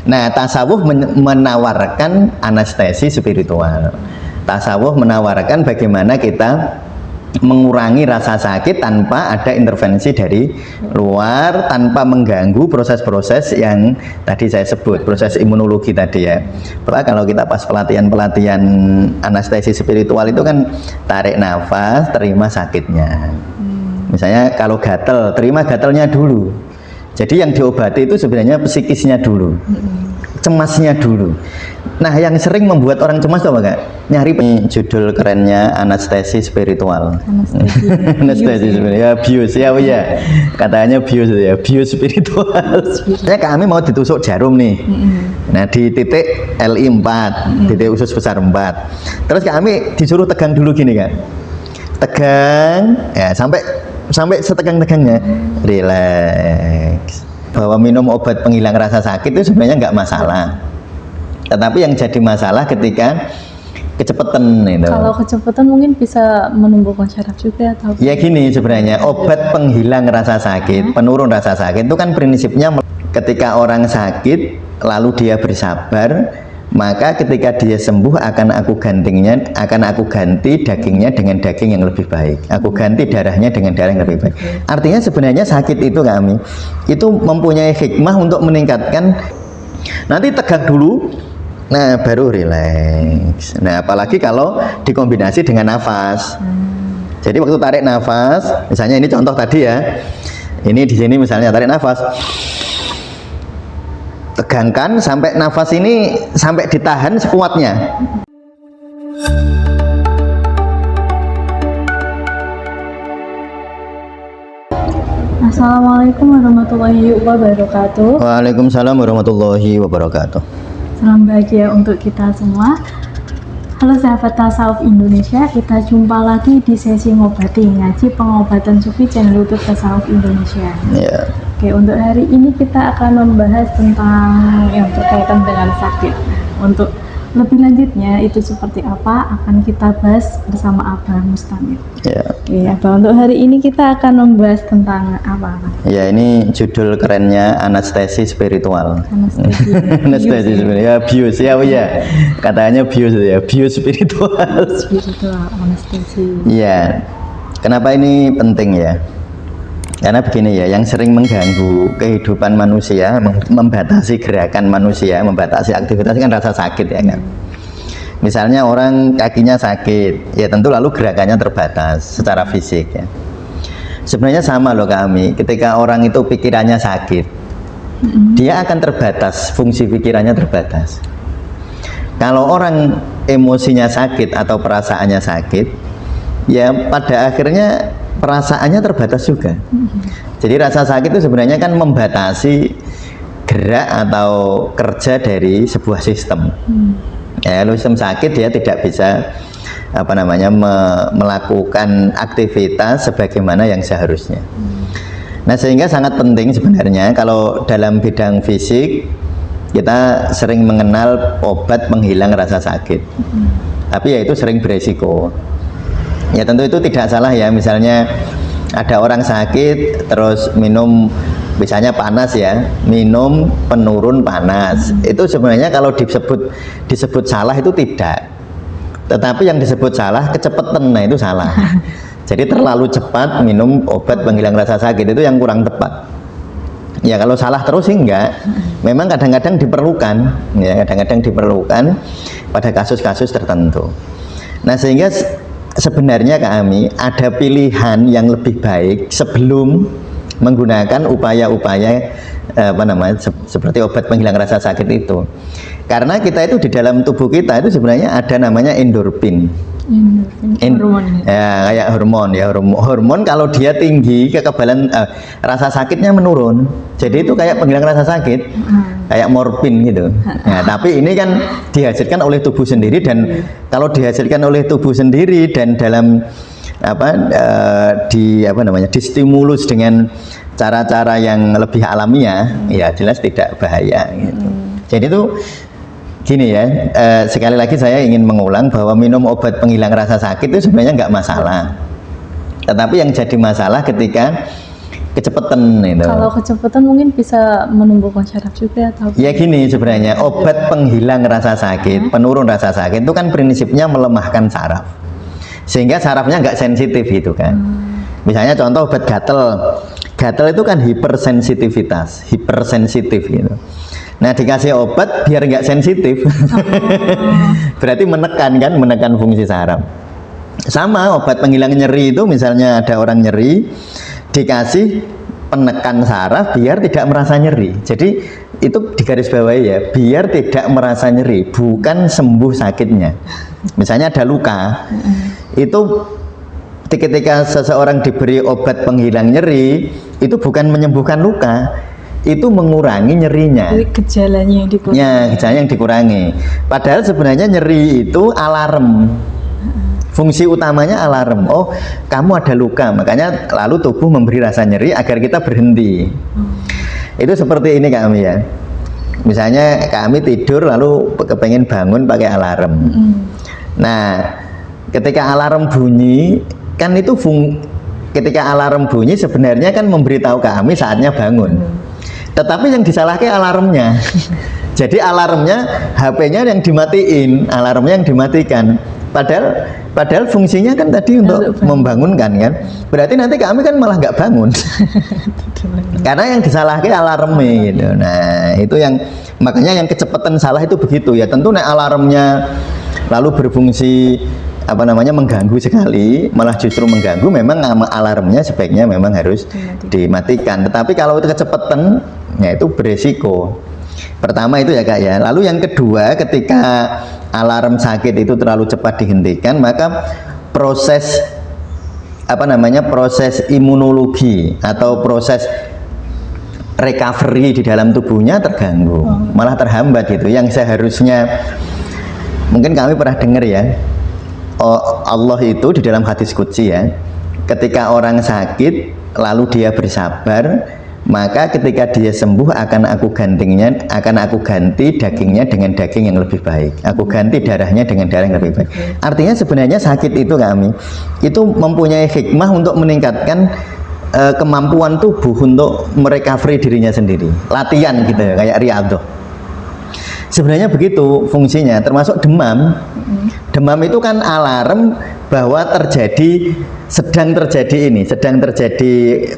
Nah, tasawuf menawarkan anestesi spiritual. Tasawuf menawarkan bagaimana kita mengurangi rasa sakit tanpa ada intervensi dari luar, tanpa mengganggu proses-proses yang tadi saya sebut, proses imunologi tadi ya. Bahwa kalau kita pas pelatihan anestesi spiritual itu kan tarik nafas, terima sakitnya. Misalnya kalau gatel, terima gatelnya dulu. Jadi yang diobati itu sebenarnya psikisnya dulu, cemasnya dulu. Nah, yang sering membuat orang cemas itu apa Kak? Nyari judul kerennya anestesi spiritual. Anestesi spiritual, ya bius ya, ya. Katanya bius ya, bius spiritual. Ya kami mau ditusuk jarum nih. Nah, di titik LI 4, titik usus besar 4. Terus kami disuruh tegang dulu gini Kak. Tegang, ya sampai setegang-tegangnya, relax. Bahwa minum obat penghilang rasa sakit itu sebenarnya nggak masalah. Tetapi yang jadi masalah ketika kecepatan itu. Kalau kecepatan mungkin bisa menimbulkan syaraf juga atau? Ya gini sebenarnya, obat penghilang rasa sakit, penurun rasa sakit itu kan prinsipnya ketika orang sakit lalu dia bersabar, maka ketika dia sembuh akan aku ganti dagingnya dengan daging yang lebih baik. Aku ganti darahnya dengan darah yang lebih baik. Artinya sebenarnya sakit itu kami itu mempunyai hikmah untuk meningkatkan. Nanti tegak dulu, nah baru rileks. Nah apalagi kalau dikombinasi dengan nafas. Jadi waktu tarik nafas, misalnya ini contoh tadi ya. Ini di sini misalnya tarik nafas. Tegangkan sampai nafas ini sampai ditahan sekuatnya. Assalamualaikum warahmatullahi wabarakatuh. Waalaikumsalam warahmatullahi wabarakatuh. Salam bahagia untuk kita semua. Halo sahabat tasawuf Indonesia, kita jumpa lagi di sesi ngobati ngaji pengobatan sufi channel YouTube Tasawuf Indonesia. Yeah. Oke, untuk hari ini kita akan membahas tentang yang berkaitan dengan sakit. Untuk lebih lanjutnya itu seperti apa akan kita bahas bersama Abah Mustamir. Yeah. Oke, Abah, untuk hari ini kita akan membahas tentang apa? Ya, ini judul kerennya anestesi spiritual. Anestesi. Anestesi spiritual. Ya, bius ya, ya. Katanya bius ya, bius spiritual. Spiritual anestesi. Iya. Kenapa ini penting ya? Karena begini ya, yang sering mengganggu kehidupan manusia, membatasi gerakan manusia, membatasi aktivitas kan rasa sakit ya kan. Misalnya orang kakinya sakit, ya tentu lalu gerakannya terbatas secara fisik ya. Sebenarnya sama loh kami, ketika orang itu pikirannya sakit, dia akan terbatas, fungsi pikirannya terbatas. Kalau orang emosinya sakit atau perasaannya sakit, ya pada akhirnya perasaannya terbatas juga. Jadi rasa sakit itu sebenarnya kan membatasi gerak atau kerja dari sebuah sistem. Ya, kalau sistem sakit dia tidak bisa melakukan aktivitas sebagaimana yang seharusnya. Nah, sehingga sangat penting sebenarnya kalau dalam bidang fisik kita sering mengenal obat penghilang rasa sakit. Tapi ya itu sering beresiko. Ya tentu itu tidak salah ya, misalnya ada orang sakit terus minum misalnya panas ya, minum penurun panas. Itu sebenarnya kalau disebut salah itu tidak. Tetapi yang disebut salah kecepatan, nah itu salah. Jadi terlalu cepat minum obat penghilang rasa sakit itu yang kurang tepat. Ya kalau salah terus sih enggak. Memang kadang-kadang diperlukan, ya kadang-kadang diperlukan pada kasus-kasus tertentu. Nah sehingga sebenarnya kami ada pilihan yang lebih baik sebelum menggunakan upaya-upaya seperti obat penghilang rasa sakit itu. Karena kita itu di dalam tubuh kita itu sebenarnya ada namanya endorfin. Hormon. Ya, kayak hormon ya, hormon kalau dia tinggi kekebalan rasa sakitnya menurun. Jadi itu kayak penghilang rasa sakit. Kayak morfin gitu. Nah, tapi ini kan dihasilkan oleh tubuh sendiri, dan kalau dihasilkan oleh tubuh sendiri dan dalam distimulus dengan cara-cara yang lebih alamiah, ya jelas tidak bahaya gitu. Jadi itu gini ya, sekali lagi saya ingin mengulang bahwa minum obat penghilang rasa sakit itu sebenarnya nggak masalah. Tetapi yang jadi masalah ketika kecepatan itu. Kalau kecepatan mungkin bisa menumbuhkan syaraf juga atau Ya gini sebenarnya, obat penghilang rasa sakit, penurun rasa sakit itu kan prinsipnya melemahkan saraf. Sehingga sarafnya nggak sensitif gitu kan. Misalnya contoh obat gatel. Gatel itu kan hipersensitif gitu. Nah dikasih obat biar nggak sensitif. Berarti menekan fungsi saraf. Sama obat penghilang nyeri itu misalnya ada orang nyeri, dikasih penekan saraf biar tidak merasa nyeri. Jadi itu digarisbawahi ya, biar tidak merasa nyeri, bukan sembuh sakitnya. Misalnya ada luka, itu ketika seseorang diberi obat penghilang nyeri, itu bukan menyembuhkan luka, itu mengurangi nyerinya. Jadi gejalanya yang dikurangi. Ya, gejalanya yang dikurangi. Padahal sebenarnya nyeri itu alarm. Fungsi utamanya alarm. Oh, kamu ada luka, makanya lalu tubuh memberi rasa nyeri agar kita berhenti. Itu seperti ini kami ya. Misalnya kami tidur lalu kepengen bangun pakai alarm. Nah, ketika alarm bunyi, kan itu ketika alarm bunyi sebenarnya kan memberitahu kami saatnya bangun. Tetapi yang disalahkan alarmnya. Jadi alarmnya HP-nya yang dimatiin, alarmnya yang dimatikan. Padahal fungsinya kan tadi untuk membangunkan kan. Berarti nanti kami kan malah nggak bangun. Karena yang disalahkan alarmnya gitu. Nah, itu yang makanya yang kecepatan salah itu begitu ya. Tentu alarmnya lalu berfungsi mengganggu sekali, malah justru mengganggu, memang alarmnya sebaiknya memang harus dimatikan. Tetapi kalau itu kecepatan, ya itu beresiko. Pertama itu ya Kak ya. Lalu yang kedua, ketika alarm sakit itu terlalu cepat dihentikan, maka proses proses imunologi atau proses recovery di dalam tubuhnya terganggu, malah terhambat gitu. Yang seharusnya mungkin kami pernah dengar ya, Allah itu di dalam hadis qudsi ya, ketika orang sakit lalu dia bersabar, maka ketika dia sembuh akan aku ganti dagingnya dengan daging yang lebih baik, aku ganti darahnya dengan darah yang lebih baik. Artinya sebenarnya sakit itu kami itu mempunyai hikmah untuk meningkatkan kemampuan tubuh untuk merecovery dirinya sendiri, latihan gitu ya, kayak riyadhah. Sebenarnya begitu fungsinya, termasuk demam. Demam itu kan alarm bahwa sedang terjadi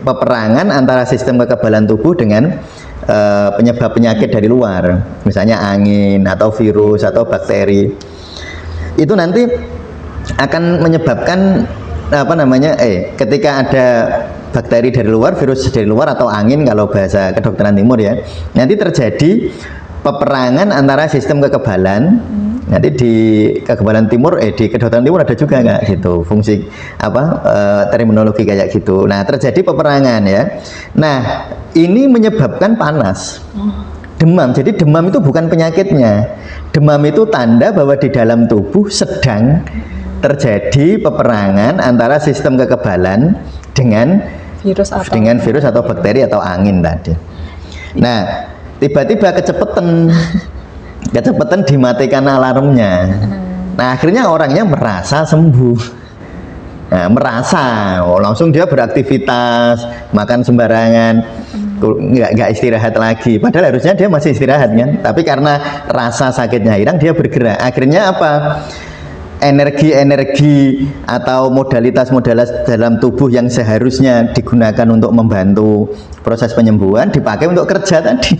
peperangan antara sistem kekebalan tubuh dengan penyebab penyakit dari luar, misalnya angin atau virus atau bakteri. Itu nanti akan menyebabkan ketika ada bakteri dari luar, virus dari luar atau angin kalau bahasa kedokteran timur ya, nanti terjadi peperangan antara sistem kekebalan. Nanti di kekebalan timur, di kedokteran timur ada juga nggak gitu fungsi terminologi kayak gitu. Nah terjadi peperangan ya. Nah ini menyebabkan panas, demam. Jadi demam itu bukan penyakitnya. Demam itu tanda bahwa di dalam tubuh sedang terjadi peperangan antara sistem kekebalan dengan virus atau bakteri atau angin tadi. Nah tiba-tiba kecepatan dimatikan alarmnya. Nah akhirnya orangnya merasa sembuh. Nah, langsung dia beraktivitas, makan sembarangan, nggak istirahat lagi. Padahal harusnya dia masih istirahat kan. Tapi karena rasa sakitnya hilang, dia bergerak. Akhirnya apa? Energi atau modalitas dalam tubuh yang seharusnya digunakan untuk membantu proses penyembuhan dipakai untuk kerja tadi.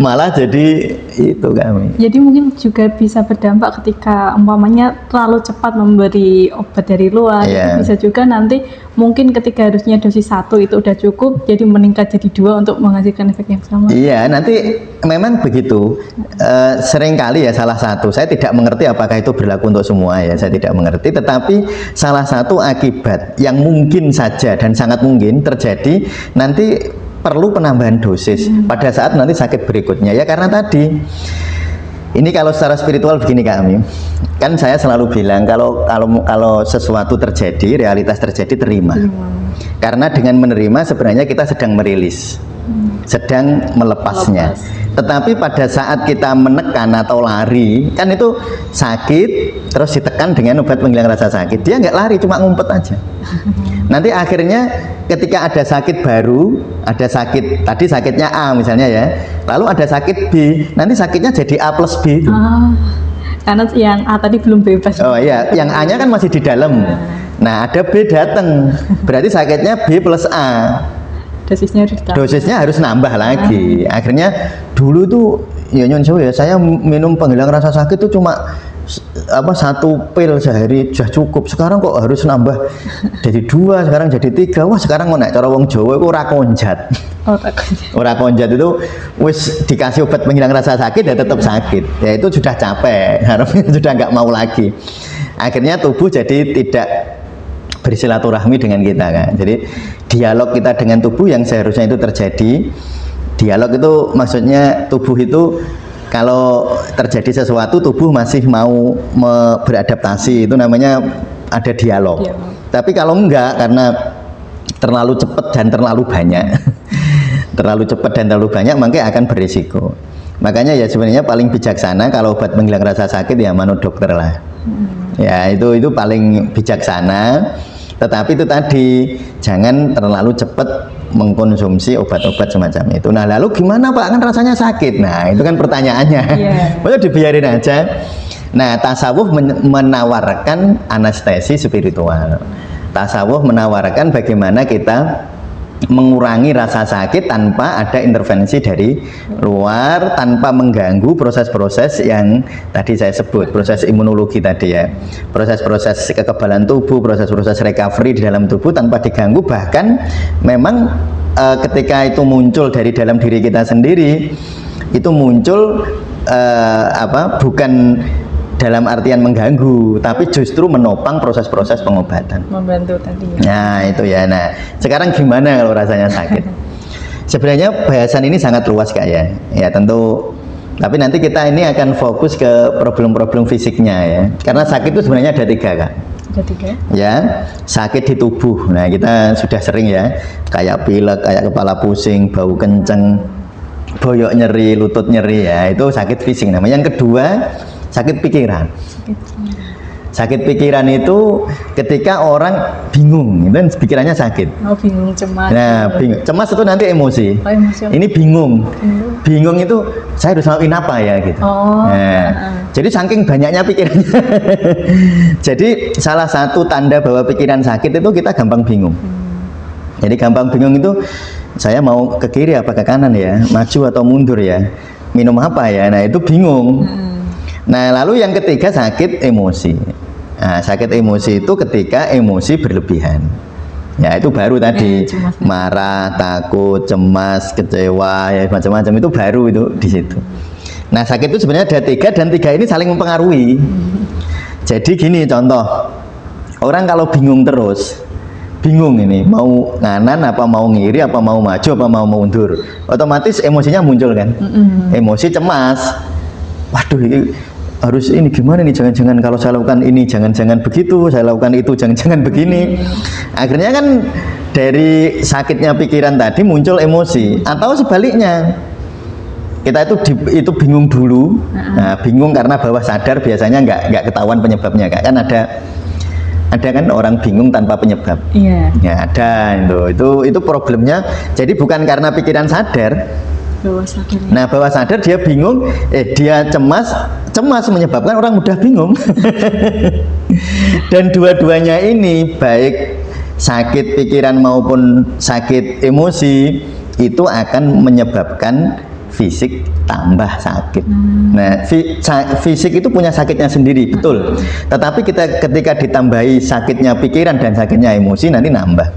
Malah jadi itu kami. Jadi mungkin juga bisa berdampak ketika umpamanya terlalu cepat memberi obat dari luar. Bisa juga nanti mungkin ketika harusnya dosis 1 itu udah cukup, jadi meningkat jadi 2 untuk menghasilkan efek yang sama. Iya, nanti memang begitu. Seringkali ya salah satu, saya tidak mengerti apakah itu berlaku untuk semua ya, saya tidak mengerti. Tetapi salah satu akibat yang mungkin saja dan sangat mungkin terjadi nanti perlu penambahan dosis pada saat nanti sakit berikutnya ya, karena tadi ini kalau secara spiritual begini kami, kan saya selalu bilang kalau sesuatu terjadi, realitas terjadi, terima. Karena dengan menerima sebenarnya kita sedang merilis. sedang melepasnya. Tetapi pada saat kita menekan atau lari, kan itu sakit, terus ditekan dengan obat penghilang rasa sakit. Dia nggak lari, cuma ngumpet aja. Nanti akhirnya ketika ada sakit baru, ada sakit, tadi sakitnya A misalnya ya, lalu ada sakit B, nanti sakitnya jadi A plus B. Karena yang A tadi belum bebas. Oh iya, yang A-nya kan masih di dalam. Nah, ada B datang, berarti sakitnya B plus A. Dosisnya harus nambah lagi. Akhirnya dulu tuh ya nyon sewu ya, saya minum penghilang rasa sakit tuh cuma satu pil sehari sudah cukup. Sekarang kok harus nambah jadi 2, sekarang jadi 3. Wah, sekarang ngono cara wong Jawa iku ora konjat. Ora konjat itu wis dikasih obat penghilang rasa sakit ya tetap sakit. Ya itu sudah capek, harusnya sudah nggak mau lagi. Akhirnya tubuh jadi tidak bersilaturahmi dengan kita kan. Jadi dialog kita dengan tubuh yang seharusnya itu terjadi. Dialog itu maksudnya tubuh itu kalau terjadi sesuatu tubuh masih mau beradaptasi, itu namanya ada dialog. Tapi kalau enggak, karena terlalu cepat dan terlalu banyak terlalu cepat dan terlalu banyak, maka akan berisiko. Makanya ya sebenarnya paling bijaksana kalau obat penghilang rasa sakit ya manut dokter lah. Ya itu paling bijaksana. Tetapi itu tadi jangan terlalu cepat mengkonsumsi obat-obat semacam itu. Nah lalu gimana Pak, kan rasanya sakit. Nah itu kan pertanyaannya. Masa dibiarin aja. Nah tasawuf menawarkan anestesi spiritual. Tasawuf menawarkan bagaimana kita mengurangi rasa sakit tanpa ada intervensi dari luar, tanpa mengganggu proses-proses yang tadi saya sebut, proses imunologi tadi ya, proses-proses kekebalan tubuh, proses-proses recovery di dalam tubuh tanpa diganggu. Bahkan memang ketika itu muncul dari dalam diri kita sendiri, itu muncul bukan dalam artian mengganggu, tapi justru menopang proses-proses pengobatan. Membantu tadi ya. Nah itu ya. Nah sekarang gimana kalau rasanya sakit? Sebenarnya bahasan ini sangat luas Kak ya. Ya tentu. Tapi nanti kita ini akan fokus ke problem-problem fisiknya ya. Karena sakit itu sebenarnya ada 3 Kak. Ada 3? Ya, sakit di tubuh. Nah kita sudah sering ya, kayak pilek, kayak kepala pusing, bau kenceng, boyok nyeri, lutut nyeri ya. Itu sakit fisik namanya. Yang kedua, sakit pikiran. Sakit pikiran itu ketika orang bingung, itu pikirannya sakit. Oh, bingung, cemas. Nah, bingung. Cemas itu nanti emosi. Oh, emosi. Ini bingung. Bingung itu saya harus ngelakuin apa ya gitu. Jadi saking banyaknya pikirannya. Jadi salah satu tanda bahwa pikiran sakit itu kita gampang bingung. Jadi gampang bingung itu saya mau ke kiri apa ke kanan ya, maju atau mundur ya, minum apa ya. Nah, itu bingung. Nah lalu yang ketiga sakit emosi. Nah, sakit emosi itu ketika emosi berlebihan. Ya itu baru tadi marah, takut, cemas, kecewa, ya macam-macam itu baru itu di situ. Nah sakit itu sebenarnya ada 3 dan 3 ini saling mempengaruhi. Jadi gini contoh, orang kalau bingung terus, bingung ini mau nganan apa mau ngiri apa mau maju apa mau mundur, otomatis emosinya muncul kan. Emosi cemas. Waduh ini harus ini gimana nih, jangan-jangan kalau saya lakukan ini jangan-jangan begitu, saya lakukan itu jangan-jangan begini. Akhirnya kan dari sakitnya pikiran tadi muncul emosi, atau sebaliknya kita itu bingung dulu. Nah, bingung karena bawah sadar biasanya nggak ketahuan penyebabnya kan ada kan orang bingung tanpa penyebab. Ya ada itu problemnya. Jadi bukan karena pikiran sadar. Nah bawah sadar dia bingung, dia cemas menyebabkan orang mudah bingung. Dan dua-duanya ini baik sakit pikiran maupun sakit emosi itu akan menyebabkan fisik tambah sakit. Nah fisik itu punya sakitnya sendiri betul, tetapi ketika ditambahi sakitnya pikiran dan sakitnya emosi nanti nambah.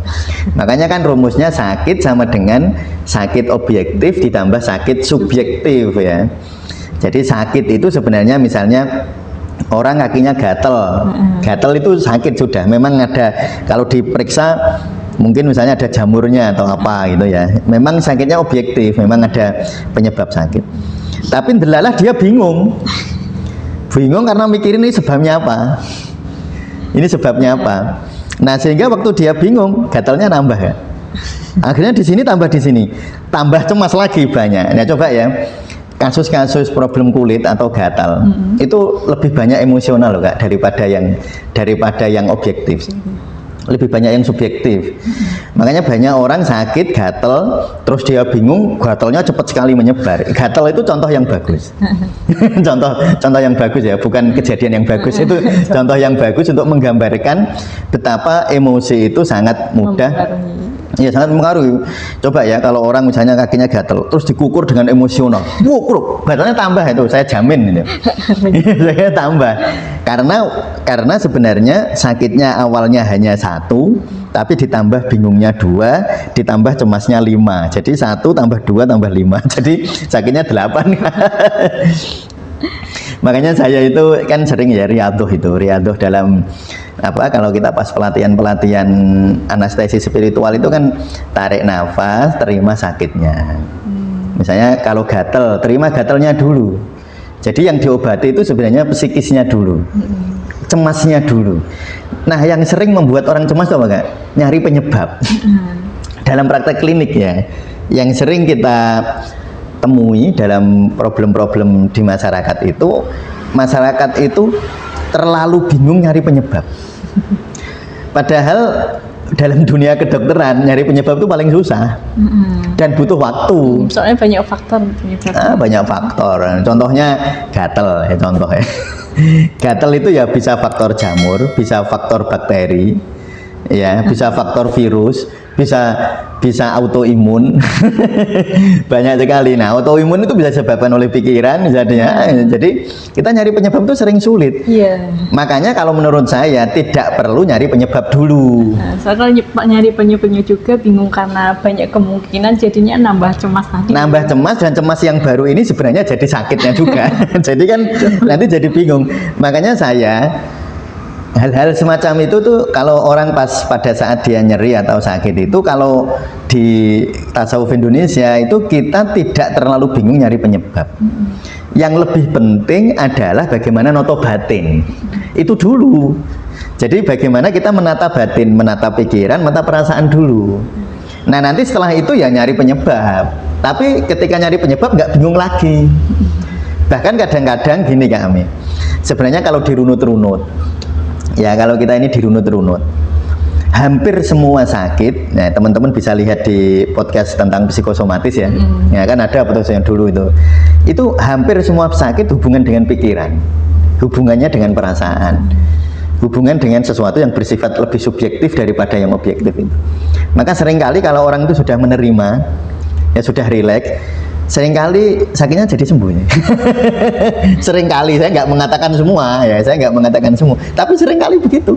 Makanya kan rumusnya sakit sama dengan sakit objektif ditambah sakit subjektif ya. Jadi sakit itu sebenarnya misalnya orang kakinya gatel itu sakit sudah, memang ada kalau diperiksa mungkin misalnya ada jamurnya atau apa gitu ya, memang sakitnya objektif, memang ada penyebab sakit. Tapi ndelalah dia bingung karena mikirin ini sebabnya apa, ini sebabnya apa. Nah sehingga waktu dia bingung gatalnya nambah ya. Akhirnya di sini tambah cemas lagi banyak. Nah coba ya, kasus-kasus problem kulit atau gatal itu lebih banyak emosional loh Kak daripada yang objektif. Lebih banyak yang subjektif. Makanya banyak orang sakit gatal terus dia bingung, gatalnya cepat sekali menyebar. Gatal itu contoh yang bagus. contoh yang bagus ya, bukan kejadian yang bagus, itu contoh yang bagus untuk menggambarkan betapa emosi itu sangat mudah. Iya, sangat mempengaruhi. Coba ya kalau orang misalnya kakinya gatal terus dikukur dengan emosional, gatalnya tambah itu, saya jamin itu. Saya tambah. Karena sebenarnya sakitnya awalnya hanya 1, tapi ditambah bingungnya 2, ditambah cemasnya 5. Jadi 1 tambah 2 tambah 5. Jadi sakitnya 8. Makanya saya itu kan sering ya riadoh dalam kalau kita pas pelatihan anestesi spiritual itu kan tarik nafas, terima sakitnya. Misalnya kalau gatel, terima gatelnya dulu. Jadi yang diobati itu sebenarnya psikisnya dulu, cemasnya dulu. Nah yang sering membuat orang cemas itu apa Kak? Nyari penyebab. Dalam praktek klinik ya, yang sering kita temui dalam problem-problem di masyarakat itu terlalu bingung nyari penyebab. Padahal dalam dunia kedokteran nyari penyebab itu paling susah dan butuh waktu. Soalnya banyak faktor penyebab. Banyak faktor. Contohnya gatel ya contohnya. Gatel itu ya bisa faktor jamur, bisa faktor bakteri, ya bisa faktor virus, bisa autoimun. Banyak sekali. Nah autoimun itu bisa disebabkan oleh pikiran misalnya. Jadi kita nyari penyebab itu sering sulit. Makanya kalau menurut saya tidak perlu nyari penyebab dulu. Soalnya nyari penyebabnya juga bingung karena banyak kemungkinan jadinya nambah cemas tadi. Nambah cemas, dan cemas yang baru ini sebenarnya jadi sakitnya juga. Jadi kan nanti jadi bingung. Makanya saya hal-hal semacam itu tuh kalau orang pada saat dia nyeri atau sakit itu, kalau di tasawuf Indonesia itu kita tidak terlalu bingung nyari penyebab. Yang lebih penting adalah bagaimana noto batin itu dulu. Jadi bagaimana kita menata batin, menata pikiran, menata perasaan dulu. Nah nanti setelah itu ya nyari penyebab. Tapi ketika nyari penyebab nggak bingung lagi. Bahkan kadang-kadang gini Kak Ami, sebenarnya kalau dirunut-runut, ya kalau kita ini dirunut-runut, hampir semua sakit, nah teman-teman bisa lihat di podcast tentang psikosomatis ya, ya kan ada podcast yang dulu itu hampir semua sakit hubungan dengan pikiran, hubungannya dengan perasaan, hubungan dengan sesuatu yang bersifat lebih subjektif daripada yang objektif itu. Maka seringkali kalau orang itu sudah menerima, ya sudah rileks, seringkali sakitnya jadi sembuh. Seringkali, saya nggak mengatakan semua ya, tapi seringkali begitu.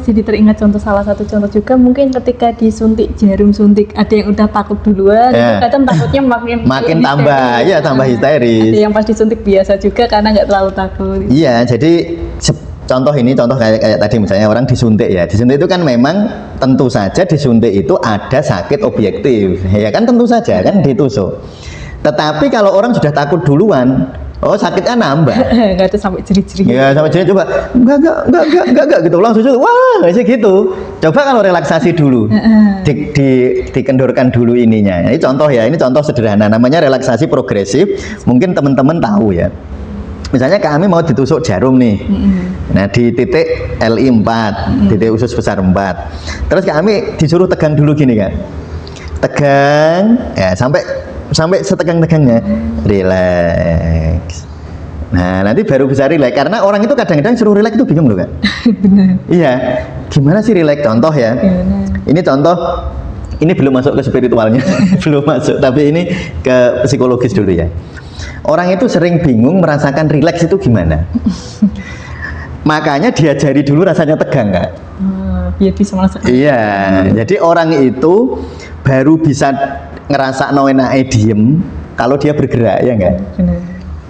Jadi teringat salah satu contoh juga mungkin ketika disuntik jarum suntik, ada yang udah takut duluan, kadang takutnya makin tambah, ya tambah histeris. Ada yang pas disuntik biasa juga karena nggak terlalu takut. Iya, jadi contoh kayak tadi misalnya orang disuntik itu kan memang tentu saja disuntik itu ada sakit objektif, ya kan tentu saja kan ditusuk. Tetapi kalau orang sudah takut duluan, sakitnya nambah. Nggak ada sampai jerit-jerit. Ya sampai jerit, coba enggak gitu langsung wah kayak gitu. Coba kalau relaksasi dulu, dikendorkan dulu ininya. Ini contoh ya, ini contoh sederhana, namanya relaksasi progresif. Mungkin teman-teman tahu ya. Misalnya kami mau ditusuk jarum nih, nah di titik LI 4, titik usus besar 4. Terus kami disuruh tegang dulu gini Kak. Tegang, ya sampai setegang-tegangnya, relax. Nah nanti baru bisa relax, karena orang itu kadang-kadang suruh relax itu bingung loh Kak. Benar. Iya, gimana sih relax? Contoh ya, ini contoh, ini belum masuk ke spiritualnya, belum masuk, tapi ini ke psikologis dulu ya. Orang itu sering bingung merasakan relax itu gimana. Makanya diajari dulu rasanya tegang Kak. Biar bisa merasakan. Iya, jadi orang itu baru bisa ngerasa enake diem kalau dia bergerak, ya enggak?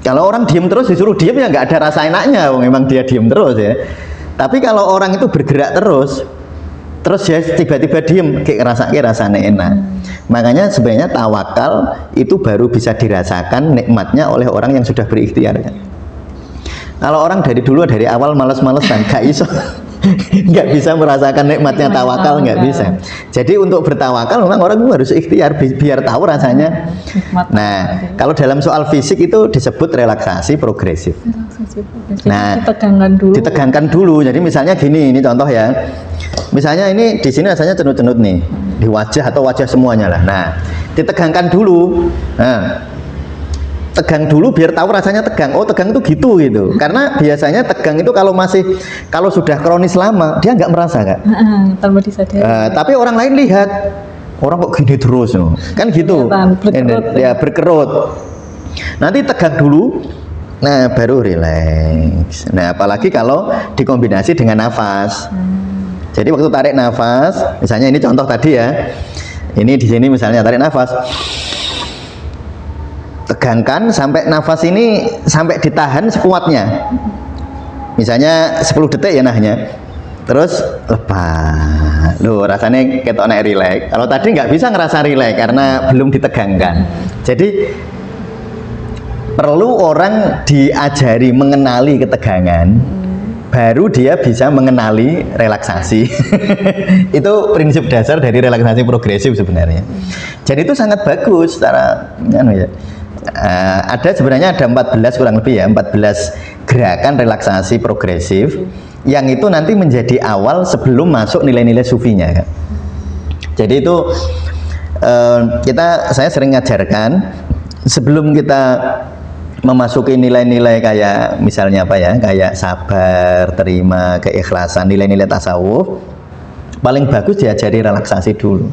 Kalau orang diem terus disuruh diem ya nggak ada rasa enaknya, memang dia diem terus ya. Tapi kalau orang itu bergerak terus ya tiba-tiba diem, kayak rasanya enak. Makanya sebenarnya tawakal itu baru bisa dirasakan nikmatnya oleh orang yang sudah berikhtiar. Kalau orang dari awal males-malesan, gak iso nggak bisa merasakan nikmatnya tawakal, nggak bisa. Jadi untuk bertawakal memang orang itu harus ikhtiar biar tahu rasanya. Nah, kalau dalam soal fisik itu disebut relaksasi progresif. Nah, ditegangkan dulu. Jadi misalnya gini, ini contoh ya. Misalnya ini di sini rasanya cenut-cenut nih, di wajah atau wajah semuanya lah. Nah, ditegangkan dulu. Nah, tegang dulu biar tahu rasanya tegang. Oh, tegang itu gitu. Karena biasanya tegang itu kalau sudah kronis lama dia nggak merasa, Kak. Tanpa disadari. Tapi orang lain lihat, orang kok gini terus, kan gitu. Ya berkerut. Nanti tegang dulu. Nah, baru rileks. Nah, apalagi kalau dikombinasi dengan nafas. Jadi waktu tarik nafas, misalnya ini contoh tadi ya. Ini di sini misalnya tarik nafas. Tegangkan sampai nafas ini sampai ditahan sekuatnya. Misalnya 10 detik ya nahnya. Terus lepas. Loh, rasanya ketok naik rileks. Kalau tadi nggak bisa ngerasa rileks karena belum ditegangkan. Jadi perlu orang diajari mengenali ketegangan, baru dia bisa mengenali relaksasi. Itu prinsip dasar dari relaksasi progresif sebenarnya. Jadi itu sangat bagus secara ya. Sebenarnya ada 14 kurang lebih ya, 14 gerakan relaksasi progresif yang itu nanti menjadi awal sebelum masuk nilai-nilai sufinya, kan? Jadi itu saya sering ngajarkan sebelum kita memasuki nilai-nilai kayak misalnya apa ya, kayak sabar, terima, keikhlasan, nilai-nilai tasawuf, paling bagus diajari relaksasi dulu.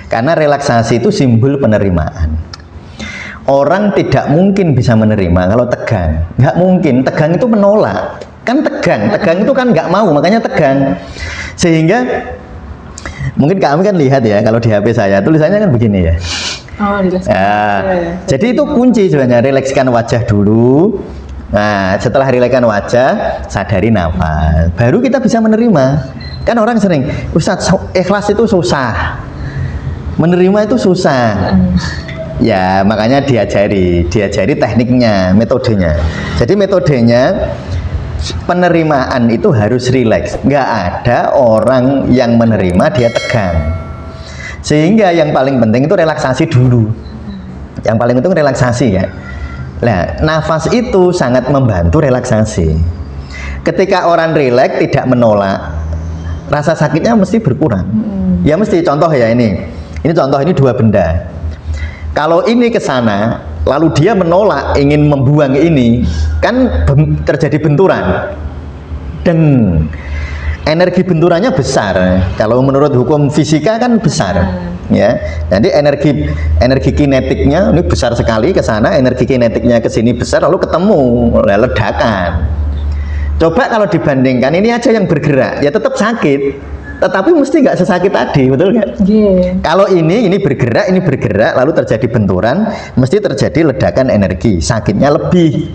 Karena relaksasi itu simbol penerimaan. Orang tidak mungkin bisa menerima kalau tegang, nggak mungkin. Tegang itu menolak, kan tegang itu kan nggak mau, makanya tegang. Sehingga mungkin kami kan lihat ya, kalau di HP saya tulisannya kan begini ya. Jadi itu kunci sebenarnya, rilekskan wajah dulu. Nah, setelah rilekskan wajah, sadari nafas, baru kita bisa menerima. Kan orang sering, Ustadz, ikhlas itu susah, menerima itu susah. Ya, makanya diajari tekniknya, metodenya. Jadi metodenya penerimaan itu harus rileks. Nggak ada orang yang menerima dia tegang. Sehingga yang paling penting itu relaksasi dulu. Yang paling penting relaksasi ya. Nah, nafas itu sangat membantu relaksasi. Ketika orang rileks tidak menolak, rasa sakitnya mesti berkurang. Ya mesti, contoh ya ini. Ini contoh, ini dua benda. Kalau ini ke sana, lalu dia menolak, ingin membuang ini, kan terjadi benturan. Dan energi benturannya besar. Kalau menurut hukum fisika kan besar. Ya. Jadi energi kinetiknya ini besar sekali ke sana, energi kinetiknya ke sini besar, lalu ketemu ledakan. Coba kalau dibandingkan ini aja yang bergerak, ya tetap sakit. Tetapi mesti nggak sesakit tadi, betul nggak? Kalau ini bergerak, lalu terjadi benturan, mesti terjadi ledakan energi, sakitnya lebih.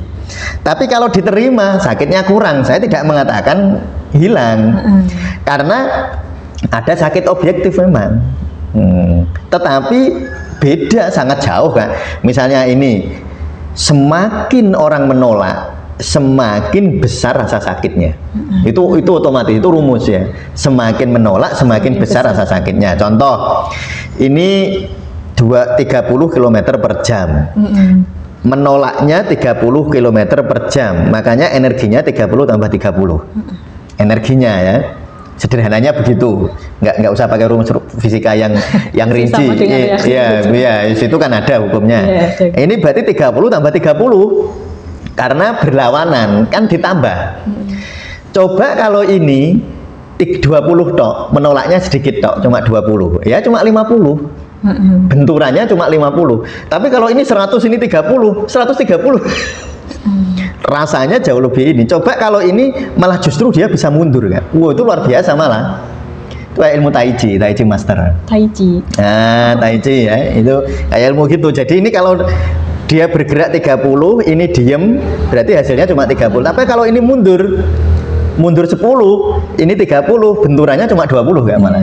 Tapi kalau diterima, sakitnya kurang. Saya tidak mengatakan hilang, karena ada sakit objektif memang. Tetapi beda, sangat jauh, kan? Misalnya ini, semakin orang menolak, semakin besar rasa sakitnya. Itu otomatis, itu rumus ya. Semakin menolak, semakin besar rasa sakitnya. Contoh, ini 30 km per jam. Menolaknya 30 km per jam. Makanya energinya 30 tambah 30. Energinya ya. Sederhananya begitu. Nggak usah pakai rumus fisika yang rinci. Iya, itu kan ada hukumnya. Ini berarti 30 tambah 30. Karena berlawanan, kan ditambah. Coba kalau ini 20 tok, menolaknya sedikit tok, cuma 20. Ya cuma 50. Benturannya cuma 50. Tapi kalau ini 100, ini 30, 130. Rasanya jauh lebih ini. Coba kalau ini malah justru dia bisa mundur, kan? Wow, itu luar biasa malah. Itu kayak ilmu Tai Chi master. Tai Chi. Nah, Tai Chi ya, itu kayak ilmu gitu. Jadi ini kalau dia bergerak 30, ini diem, berarti hasilnya cuma 30. Tapi kalau ini mundur 10, ini 30, benturannya cuma 20 nggak malah.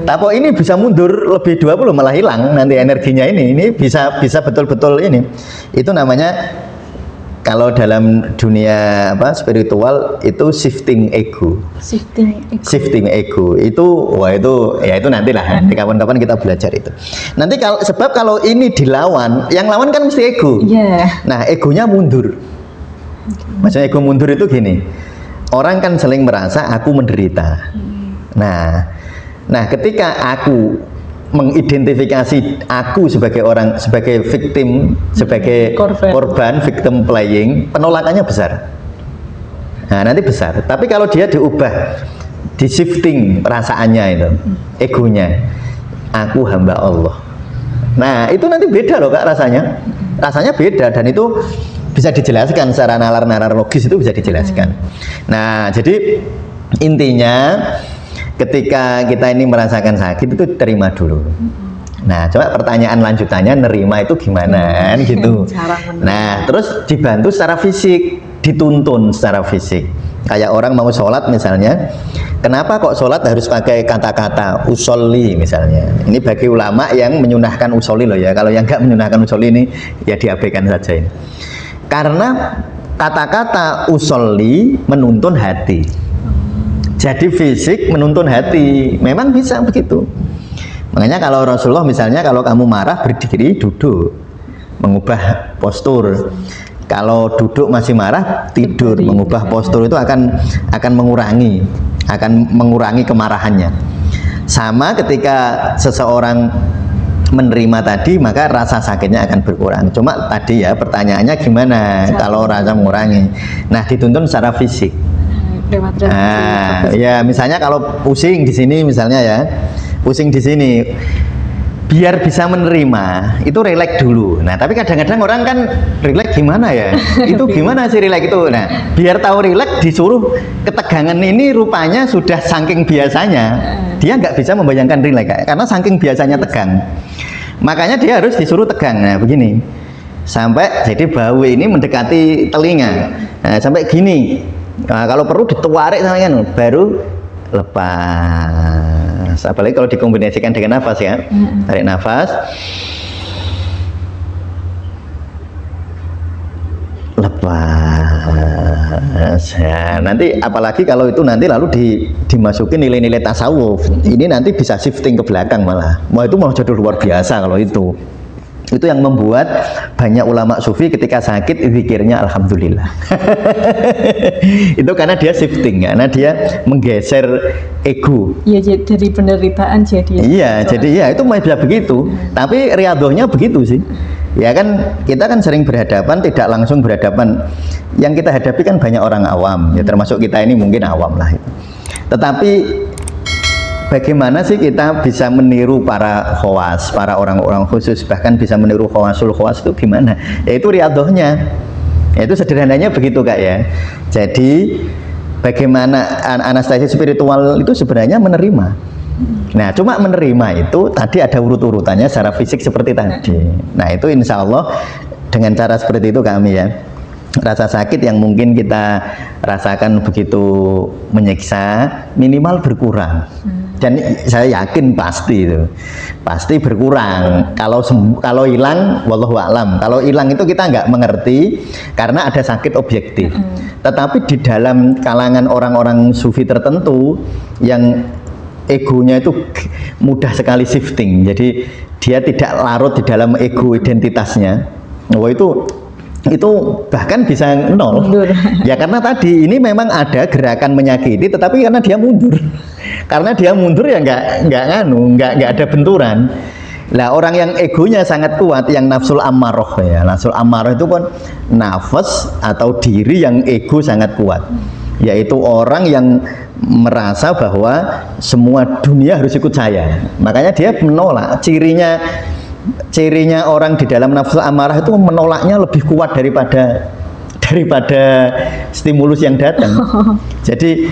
Tapi ini bisa mundur lebih 20, malah hilang nanti energinya ini bisa betul-betul ini. Itu namanya kalau dalam dunia spiritual itu shifting ego. Shifting ego itu itu nantilah. Nanti kapan-kapan kita belajar itu. Nanti sebab kalau ini dilawan, yang lawan kan mesti ego. Nah, egonya mundur. Maksudnya ego mundur itu gini. Orang kan sering merasa aku menderita. Nah, ketika aku mengidentifikasi aku sebagai victim, sebagai korban, victim playing, penolakannya besar. Nah, nanti besar. Tapi kalau dia diubah, di shifting perasaannya itu, egonya, aku hamba Allah. Nah, itu nanti beda loh Kak rasanya. Rasanya beda, dan itu bisa dijelaskan secara nalar-nalar logis, itu bisa dijelaskan. Nah, jadi intinya ketika kita ini merasakan sakit itu terima dulu. Nah, coba pertanyaan lanjutannya, nerima itu gimana gitu. Nah, terus dibantu secara fisik, dituntun secara fisik. Kayak orang mau sholat misalnya, kenapa kok sholat harus pakai kata-kata usolli misalnya? Ini bagi ulama yang menyunahkan usolli loh ya. Kalau yang nggak menyunahkan usolli ini ya diabaikan saja ini. Karena kata-kata usolli menuntun hati. Jadi fisik menuntun hati, memang bisa begitu. Makanya kalau Rasulullah misalnya, kalau kamu marah berdiri, duduk, mengubah postur. Kalau duduk masih marah, tidur, mengubah postur, itu akan mengurangi kemarahannya. Sama ketika seseorang menerima tadi, maka rasa sakitnya akan berkurang. Cuma tadi ya pertanyaannya gimana kalau rasa mengurangi. Nah, dituntun secara fisik. Ya misalnya kalau pusing di sini misalnya ya, pusing di sini, biar bisa menerima itu rileks dulu. Nah, tapi kadang-kadang orang kan rileks gimana ya? Itu gimana sih rileks itu? Nah, biar tahu rileks disuruh ketegangan ini rupanya sudah saking biasanya, dia nggak bisa membayangkan rileks karena saking biasanya tegang. Makanya dia harus disuruh tegang. Nah, begini. Sampai jadi bau ini mendekati telinga. Nah, sampai gini. Nah, kalau perlu ditarik sama kan, baru lepas. Apalagi kalau dikombinasikan dengan nafas ya. Tarik nafas, lepas. Ya, nanti apalagi kalau itu nanti lalu dimasukin nilai-nilai tasawuf, ini nanti bisa shifting ke belakang malah. Wah, itu malah jadi luar biasa kalau itu. Itu yang membuat banyak ulama sufi ketika sakit zikirnya alhamdulillah. Itu karena dia shifting, karena dia menggeser ego. Iya, dari penderitaan jadi. Iya, jadi ya itu bisa begitu. Tapi riadohnya begitu sih. Ya kan, kita kan sering berhadapan, tidak langsung berhadapan. Yang kita hadapi kan banyak orang awam, ya termasuk kita ini mungkin awam lah itu. Tetapi bagaimana sih kita bisa meniru para khawas, para orang-orang khusus, bahkan bisa meniru khawasul khawas itu gimana? Yaitu riadohnya. Yaitu sederhananya begitu Kak ya. Jadi bagaimana anestesi spiritual itu sebenarnya menerima. Nah, cuma menerima itu tadi ada urut-urutannya secara fisik seperti tadi. Nah, itu insya Allah dengan cara seperti itu kami ya, rasa sakit yang mungkin kita rasakan begitu menyiksa minimal berkurang. Dan saya yakin pasti itu pasti berkurang. Kalau hilang wallahu a'lam. Kalau hilang itu kita nggak mengerti karena ada sakit objektif. Tetapi di dalam kalangan orang-orang sufi tertentu yang egonya itu mudah sekali shifting, jadi dia tidak larut di dalam ego identitasnya. Wah, itu bahkan bisa nol. Ya karena tadi ini memang ada gerakan menyakiti, tetapi karena dia mundur. Karena dia mundur ya nggak ada benturan. Lah orang yang egonya sangat kuat, yang nafsul ammaroh ya, nafsul ammaroh itu kan nafas atau diri yang ego sangat kuat, yaitu orang yang merasa bahwa semua dunia harus ikut saya. Makanya dia menolak. Cirinya orang di dalam nafsu amarah itu menolaknya lebih kuat daripada stimulus yang datang. Jadi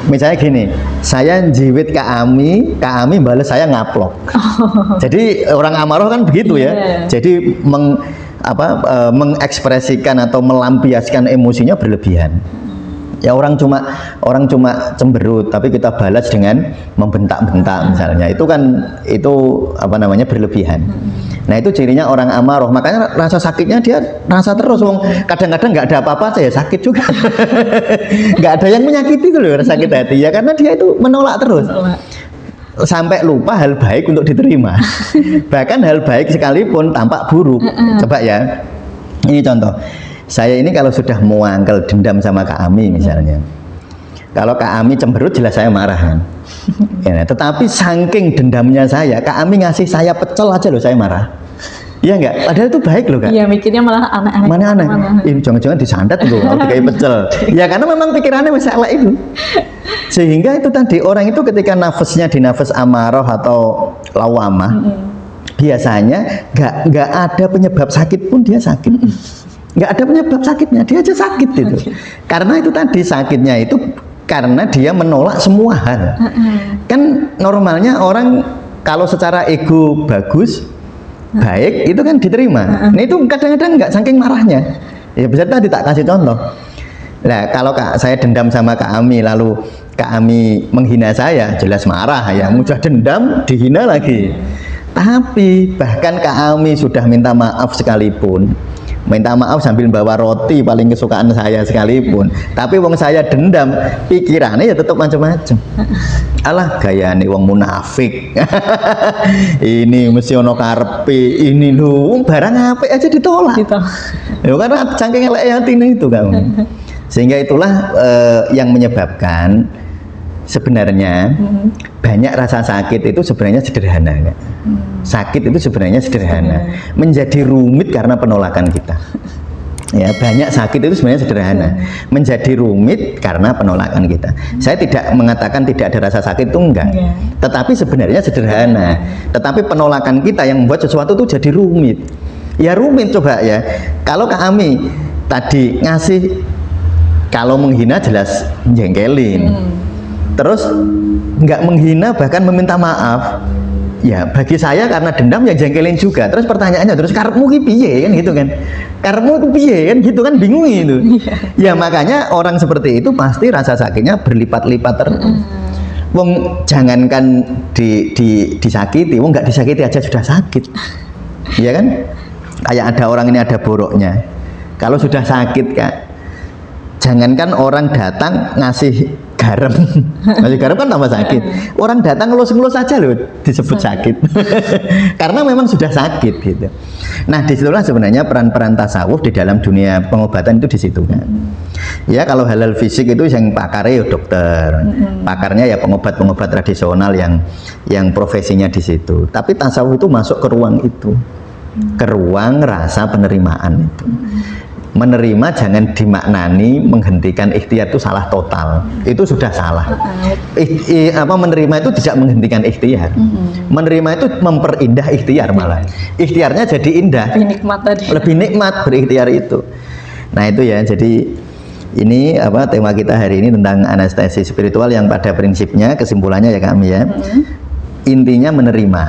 misalnya gini, saya jiwit Kak Ami balas saya ngaplok. Jadi orang amarah kan begitu ya. Jadi mengekspresikan atau melampiaskan emosinya berlebihan. Ya orang cuma cemberut, tapi kita balas dengan membentak-bentak misalnya. Itu berlebihan. Nah itu cirinya orang amaroh, makanya rasa sakitnya dia rasa terus. Kadang-kadang nggak ada apa-apa aja ya sakit juga. Nggak ada yang menyakiti itu loh sakit hati ya, karena dia itu menolak terus. Sampai lupa hal baik untuk diterima. Bahkan hal baik sekalipun tampak buruk. Coba ya, ini contoh. Saya ini kalau sudah muangkel dendam sama Kak Ami misalnya, kalau Kak Ami cemberut jelas saya marah kan. Ya, tetapi saking dendamnya saya, Kak Ami ngasih saya pecel aja loh saya marah. Iya enggak? Padahal itu baik loh Kak. Iya, mikirnya malah aneh-aneh. Mana aneh? Ini jangan-jangan disandat loh, kalau dikai pecel. Ya karena memang pikirannya masalah itu. Sehingga itu tadi orang itu ketika nafasnya di nafas amarah atau lawamah, biasanya nggak ada penyebab sakit pun dia sakit. Nggak ada penyebab sakitnya, dia aja sakit itu. Karena itu tadi sakitnya itu karena dia menolak semua hal. Kan normalnya orang kalau secara ego bagus, baik itu kan diterima. Nah itu kadang-kadang nggak saking marahnya. Ya bisa tadi tak kasih contoh. Nah kalau saya dendam sama Kak Ami, lalu Kak Ami menghina saya, jelas marah ya. Mudah dendam, dihina lagi. Tapi bahkan Kak Ami sudah minta maaf sekalipun, minta maaf sambil bawa roti paling kesukaan saya sekalipun, tapi wong saya dendam, pikirannya ya tetap macam-macam. Alah gaya nih wong munafik. Ini mesti ono karepe, ini lho barang apik aja ditolak. Ya karena saking elek hatine itu kamu. Sehingga itulah yang menyebabkan sebenarnya banyak rasa sakit itu sebenarnya sederhana kan? Sakit itu sebenarnya sederhana, menjadi rumit karena penolakan kita. Ya, banyak sakit itu sebenarnya sederhana, menjadi rumit karena penolakan kita. Saya tidak mengatakan tidak ada rasa sakit itu enggak, tetapi sebenarnya sederhana. Tetapi penolakan kita yang membuat sesuatu itu jadi rumit. Ya rumit coba ya. Kalau Kak Ami tadi ngasih, kalau menghina jelas jengkelin. Terus nggak menghina bahkan meminta maaf, ya bagi saya karena dendam ya jengkelin juga. Terus pertanyaannya terus karepmu ki piye kan gitu kan, karepmu ki piye kan gitu kan, bingung itu. Ya makanya orang seperti itu pasti rasa sakitnya berlipat-lipat terus. Wong jangankan disakiti, wong nggak disakiti aja sudah sakit, ya kan? Kayak ada orang ini ada boroknya, kalau sudah sakit Kak, jangankan orang datang ngasih garam, ngasih garam kan tambah sakit. Orang datang ngelus-ngelus aja loh disebut sakit. Karena memang sudah sakit gitu. Nah disitulah sebenarnya peran-peran tasawuf di dalam dunia pengobatan itu di situ kan. Ya kalau halal fisik itu yang pakarnya ya dokter, pakarnya ya pengobat-pengobat tradisional yang profesinya di situ. Tapi tasawuf itu masuk ke ruang itu, ke ruang rasa penerimaan itu. Menerima jangan dimaknani menghentikan ikhtiar itu salah total, itu sudah salah. Menerima itu tidak menghentikan ikhtiar, menerima itu memperindah ikhtiar, malah ikhtiarnya jadi indah, lebih nikmat tadi, lebih nikmat berikhtiar itu. Nah itu ya, jadi ini tema kita hari ini tentang anestesi spiritual yang pada prinsipnya kesimpulannya ya kami ya, intinya menerima.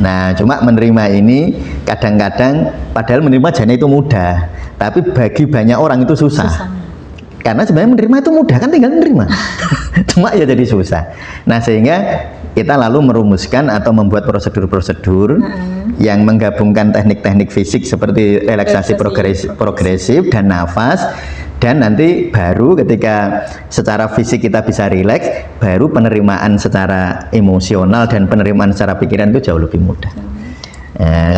Nah cuma menerima ini kadang-kadang padahal menerima jane itu mudah, tapi bagi banyak orang itu susah. Karena sebenarnya menerima itu mudah kan, tinggal menerima. Cuma ya jadi susah. Nah sehingga kita lalu merumuskan atau membuat prosedur-prosedur yang menggabungkan teknik-teknik fisik seperti relaksasi progresif dan nafas. Dan nanti baru ketika secara fisik kita bisa rileks, baru penerimaan secara emosional dan penerimaan secara pikiran itu jauh lebih mudah.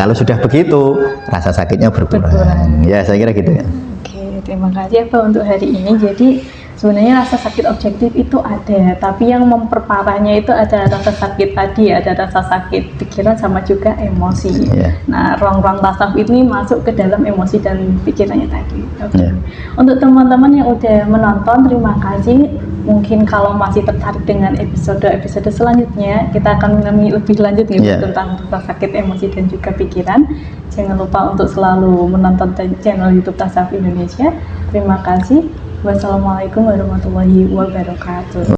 Kalau sudah begitu, rasa sakitnya berkurang. Ya saya kira gitu ya. Oke, terima kasih Pak untuk hari ini. Jadi sebenarnya rasa sakit objektif itu ada, tapi yang memperparahnya itu ada rasa sakit tadi, ada rasa sakit pikiran sama juga emosi. Nah, ruang-ruang tasawuf ini masuk ke dalam emosi dan pikirannya tadi. Untuk teman-teman yang udah menonton, terima kasih. Mungkin kalau masih tertarik dengan episode selanjutnya, kita akan mengenai lebih lanjut tentang rasa sakit emosi dan juga pikiran. Jangan lupa untuk selalu menonton channel YouTube Tasawuf Indonesia. Terima kasih. Wassalamualaikum warahmatullahi wabarakatuh.